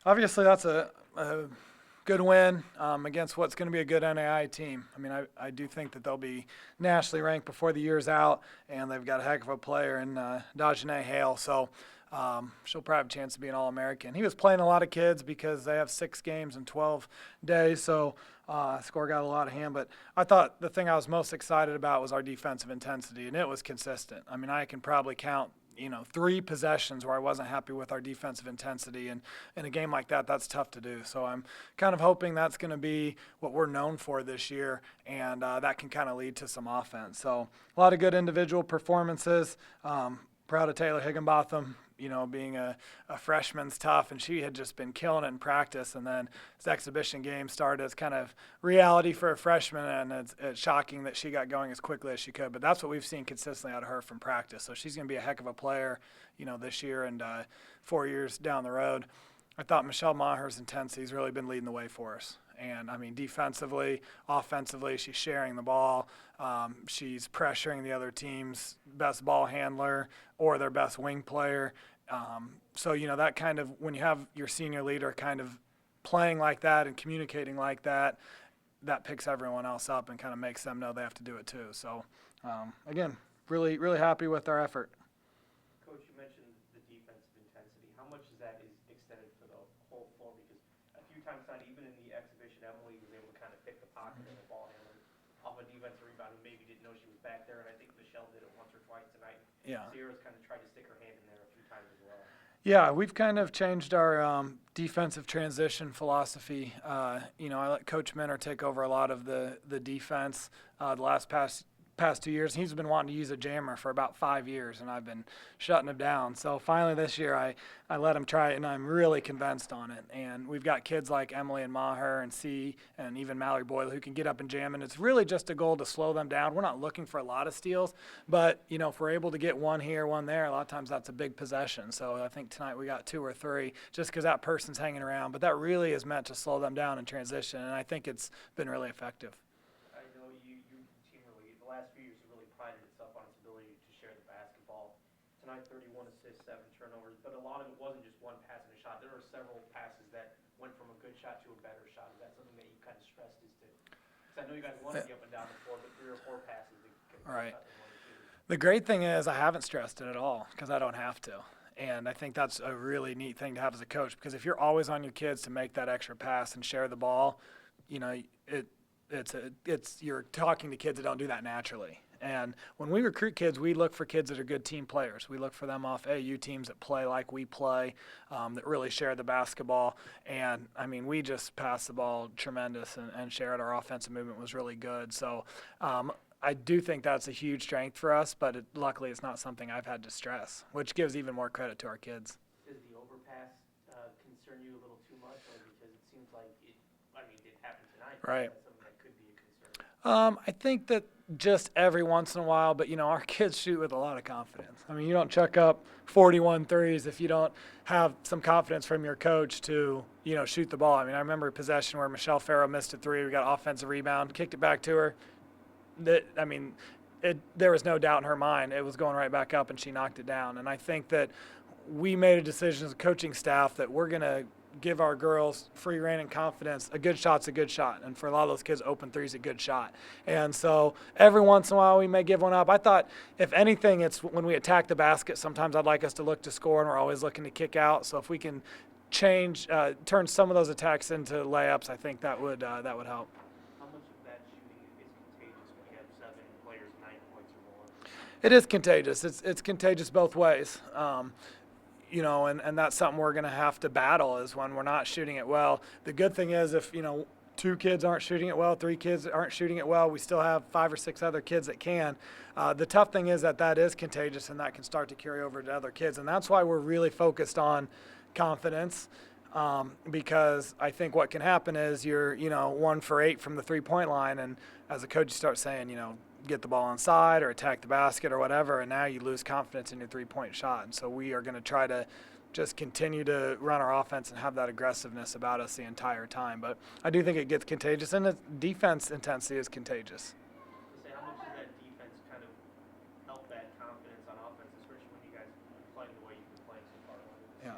Obviously, that's a good win against what's going to be a good NAI team. I mean, I do think that they'll be nationally ranked before the year's out, and they've got a heck of a player in Dajane Hale. So she'll probably have a chance to be an All-American. He was playing a lot of kids because they have 6 games in 12 days, so score got a lot of hand. But I thought the thing I was most excited about was our defensive intensity, and it was consistent. I mean, I can probably count 3 possessions where I wasn't happy with our defensive intensity. And in a game like that, that's tough to do. So I'm kind of hoping that's going to be what we're known for this year, and that can kind of lead to some offense. So a lot of good individual performances. Proud of Taylor Higginbotham. Being a freshman's tough, and she had just been killing it in practice. And then this exhibition game started as kind of reality for a freshman, and it's shocking that she got going as quickly as she could. But that's what we've seen consistently out of her from practice. So she's going to be a heck of a player, this year and 4 years down the road. I thought Michelle Maher's intensity has really been leading the way for us. And, I mean, defensively, offensively, she's sharing the ball. She's pressuring the other team's best ball handler or their best wing player. So, that kind of, when you have your senior leader kind of playing like that and communicating like that, that picks everyone else up and kind of makes them know they have to do it too. So, again, really, really happy with our effort. Coach, you mentioned the defensive intensity. How much of that is extended for the whole floor? Because a few times, not even in the exhibition, Emily was able to kind of pick the pocket and the ball handler off a defensive rebound who maybe didn't know she was back there, and I think Michelle did it once or twice tonight. Yeah. Sierra's kind of tried to stick her hand in there a few times as well. Yeah, we've kind of changed our defensive transition philosophy. I let Coach Minner take over a lot of the defense the past 2 years. He's been wanting to use a jammer for about 5 years, and I've been shutting him down. So finally this year I let him try it, and I'm really convinced on it. And we've got kids like Emily and Maher and C and even Mallory Boyle who can get up and jam, and it's really just a goal to slow them down. We're not looking for a lot of steals, but, if we're able to get one here, one there, a lot of times that's a big possession. So I think tonight we got 2 or 3 just because that person's hanging around. But that really is meant to slow them down in transition, and I think it's been really effective. I know you team really, the last few years, have really prided itself on its ability to share the basketball. Tonight, 31 assists, 7 turnovers, but a lot of it wasn't just one pass and a shot. There were several passes that went from a good shot to a better shot. Is that something that you kind of stressed because I know you guys want to be up and down the floor, but 3 or 4 passes that can Right. cut in 1 or 2. The great thing is I haven't stressed it at all because I don't have to. And I think that's a really neat thing to have as a coach, because if you're always on your kids to make that extra pass and share the ball, you're talking to kids that don't do that naturally. And when we recruit kids, we look for kids that are good team players. We look for them off AU teams that play like we play, that really share the basketball. And, I mean, we just passed the ball tremendous and shared. Our offensive movement was really good. So I do think that's a huge strength for us, but luckily it's not something I've had to stress, which gives even more credit to our kids. Does the overpass concern you a little too much, or because it seems like it did happen tonight? Right. That's something that could be a concern. I think that just every once in a while, but, our kids shoot with a lot of confidence. I mean, you don't chuck up 41 threes if you don't have some confidence from your coach to, shoot the ball. I mean, I remember a possession where Michelle Farrow missed a 3. We got offensive rebound, kicked it back to her. There was no doubt in her mind. It was going right back up, and she knocked it down. And I think that we made a decision as a coaching staff that we're going to give our girls free rein and confidence. A good shot's a good shot. And for a lot of those kids, open three's a good shot. And so every once in a while we may give one up. I thought, if anything, it's when we attack the basket, sometimes I'd like us to look to score, and we're always looking to kick out. So if we can turn some of those attacks into layups, I think that would help. How much of that shooting is contagious when you have 7 players, 9 points or more? It is contagious. It's contagious both ways. And that's something we're going to have to battle, is when we're not shooting it well. The good thing is if, 2 kids aren't shooting it well, 3 kids aren't shooting it well, we still have 5 or 6 other kids that can. The tough thing is that is contagious, and that can start to carry over to other kids. And that's why we're really focused on confidence, because I think what can happen is you're, 1 for 8 from the 3-point line, and as a coach you start saying, get the ball inside or attack the basket or whatever, and now you lose confidence in your 3-point shot. And so we are going to try to just continue to run our offense and have that aggressiveness about us the entire time. But I do think it gets contagious, and the defense intensity is contagious. How much does that defense kind of help that confidence on offense, especially when you guys are playing the way you've been playing so far? Yeah.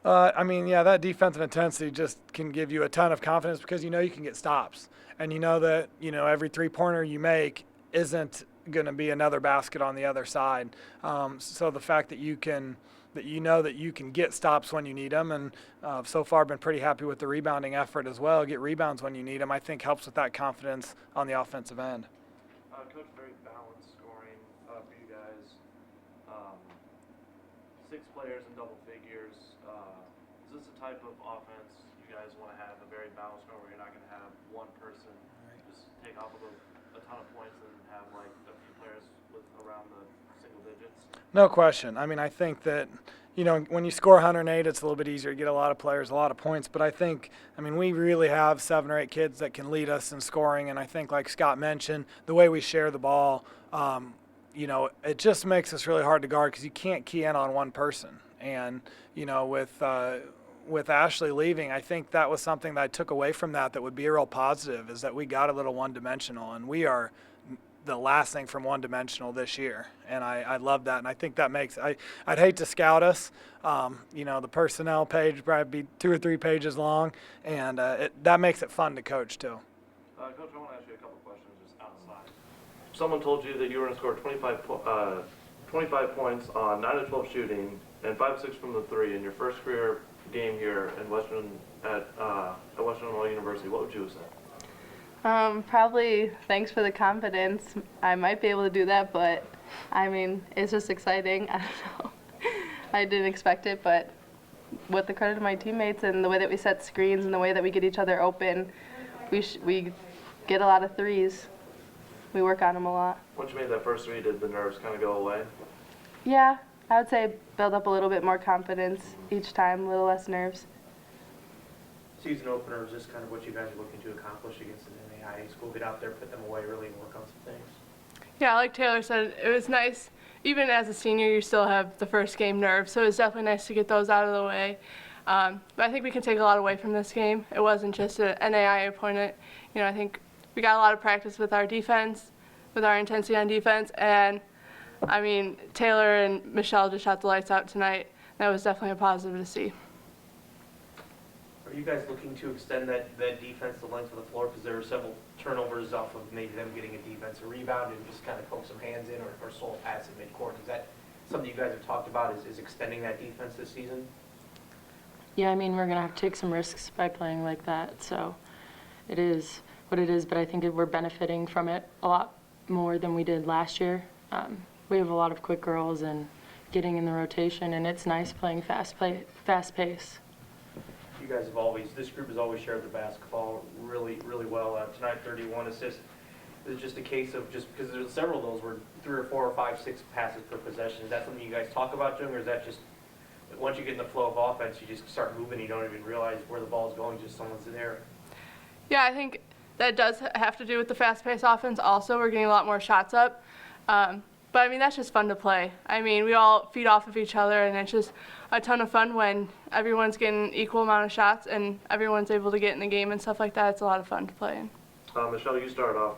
I mean, yeah, that defensive intensity just can give you a ton of confidence because you know you can get stops, and you know that every three-pointer you make isn't going to be another basket on the other side. So the fact that you know that you can get stops when you need them, and so far been pretty happy with the rebounding effort as well. Get rebounds when you need them, I think helps with that confidence on the offensive end. Coach, very balanced scoring for you guys. Um, 6 players in double figures. Is this the type of offense you guys want to have, a very balanced score where you're not going to have one person just take off a ton of points and have like a few players with around the single digits? No question. I mean, I think that, when you score 108, it's a little bit easier to get a lot of players, a lot of points. But I mean, we really have 7 or 8 kids that can lead us in scoring. And I think, like Scott mentioned, the way we share the ball, it just makes us really hard to guard because you can't key in on one person. And, with Ashley leaving, I think that was something that I took away from that would be a real positive, is that we got a little one-dimensional, and we are the last thing from one-dimensional this year, and I love that, and I think that makes I'd hate to scout us. The personnel page would probably be 2 or 3 pages long, and that makes it fun to coach too. Coach, I want to ask you a couple questions just outside. If someone told you that you were going to score 25 points on 9 of 12 shooting and 5-6 from the 3 in your first career game here in Western Illinois University, what would you have said? Probably thanks for the confidence. I might be able to do that, but I mean, it's just exciting. I don't know. I didn't expect it, but with the credit of my teammates and the way that we set screens and the way that we get each other open, we get a lot of threes. We work on them a lot. Once you made that first 3, did the nerves kind of go away? Yeah, I would say build up a little bit more confidence each time, a little less nerves. Season opener is just kind of what you guys are looking to accomplish against an NAIA school. Get out there, put them away, really work on some things. Yeah, like Taylor said, it was nice. Even as a senior, you still have the first game nerves, so it was definitely nice to get those out of the way. But I think we can take a lot away from this game. It wasn't just an NAIA opponent. I think we got a lot of practice with our defense, with our intensity on defense, and I mean, Taylor and Michelle just shot the lights out tonight. That was definitely a positive to see. Are you guys looking to extend that defense the length of the floor? Because there were several turnovers off of maybe them getting a defensive rebound and just kind of poke some hands in or sole pass in midcourt. Is that something you guys have talked about, is extending that defense this season? Yeah, I mean, we're going to have to take some risks by playing like that. So it is what it is, but I think we're benefiting from it a lot more than we did last year. We have a lot of quick girls and getting in the rotation, and it's nice playing fast pace. You guys this group has always shared the basketball really, really well. Tonight, 31 assists. It's just a case of just because there's several of those were 3 or 4 or 5, 6 passes per possession. Is that something you guys talk about doing, or is that just once you get in the flow of offense, you just start moving, you don't even realize where the ball is going, just someone's there? Yeah, I think that does have to do with the fast-paced offense also. We're getting a lot more shots up. But, I mean, that's just fun to play. I mean, we all feed off of each other, and it's just a ton of fun when everyone's getting an equal amount of shots and everyone's able to get in the game and stuff like that. It's a lot of fun to play in. Michelle, you started off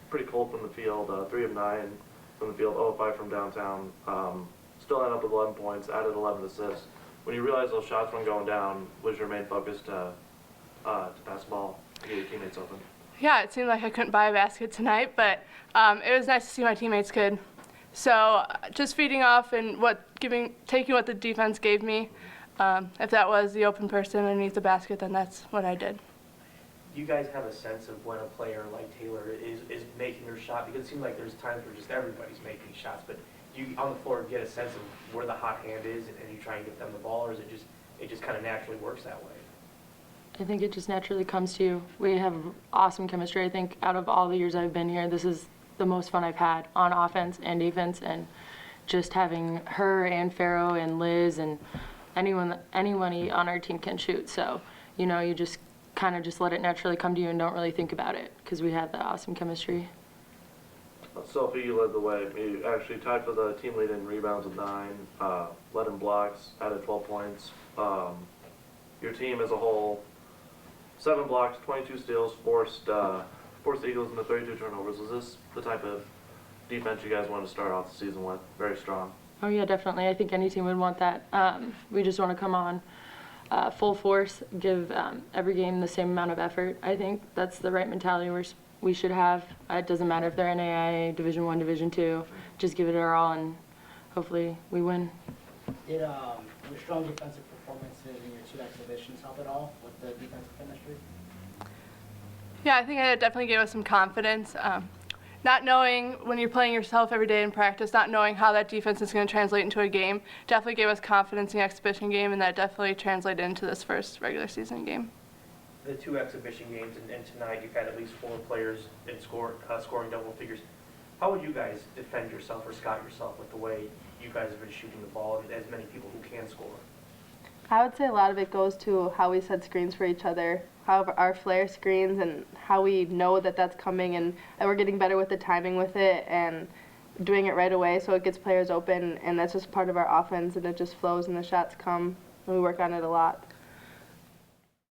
pretty cold from the field, 3 of 9 from the field, 0 of 5 from downtown. Still ended up with 11 points, added 11 assists. When you realized those shots weren't going down, was your main focus to pass the ball to get your teammates open? Yeah, it seemed like I couldn't buy a basket tonight, but it was nice to see my teammates could. So just feeding off and taking what the defense gave me. If that was the open person underneath the basket, then that's what I did. Do you guys have a sense of when a player like Taylor is making their shot? Because it seems like there's times where just everybody's making shots, but do you on the floor get a sense of where the hot hand is and you try and get them the ball, or is it just kind of naturally works that way? I think it just naturally comes to you. We have awesome chemistry. I think out of all the years I've been here, this is the most fun I've had on offense and defense, and just having her and Farrow and Liz and anyone on our team can shoot. So, you just kind of just let it naturally come to you and don't really think about it because we have that awesome chemistry. Sophie, you led the way. You actually tied for the team lead in rebounds with 9, led in blocks, added 12 points. Your team as a whole, 7 blocks, 22 steals, forced the Eagles into 32 turnovers. Was this the type of defense you guys wanted to start off the season with? Very strong. Oh yeah, definitely. I think any team would want that. We just want to come on full force, give every game the same amount of effort. I think that's the right mentality we should have. It doesn't matter if they're NAIA, Division I, Division II. Just give it our all, and hopefully we win. Did your strong defensive performances in your 2 exhibitions help at all with the defensive chemistry? Yeah, I think it definitely gave us some confidence. Not knowing when you're playing yourself every day in practice, not knowing how that defense is going to translate into a game, definitely gave us confidence in the exhibition game, and that definitely translated into this first regular season game. The 2 exhibition games and tonight you've had at least 4 players in scoring double figures. How would you guys defend yourself or scout yourself with the way you guys have been shooting the ball and as many people who can score? I would say a lot of it goes to how we set screens for each other, how our flare screens, and how we know that that's coming, and we're getting better with the timing with it and doing it right away so it gets players open, and that's just part of our offense, and it just flows and the shots come, and we work on it a lot.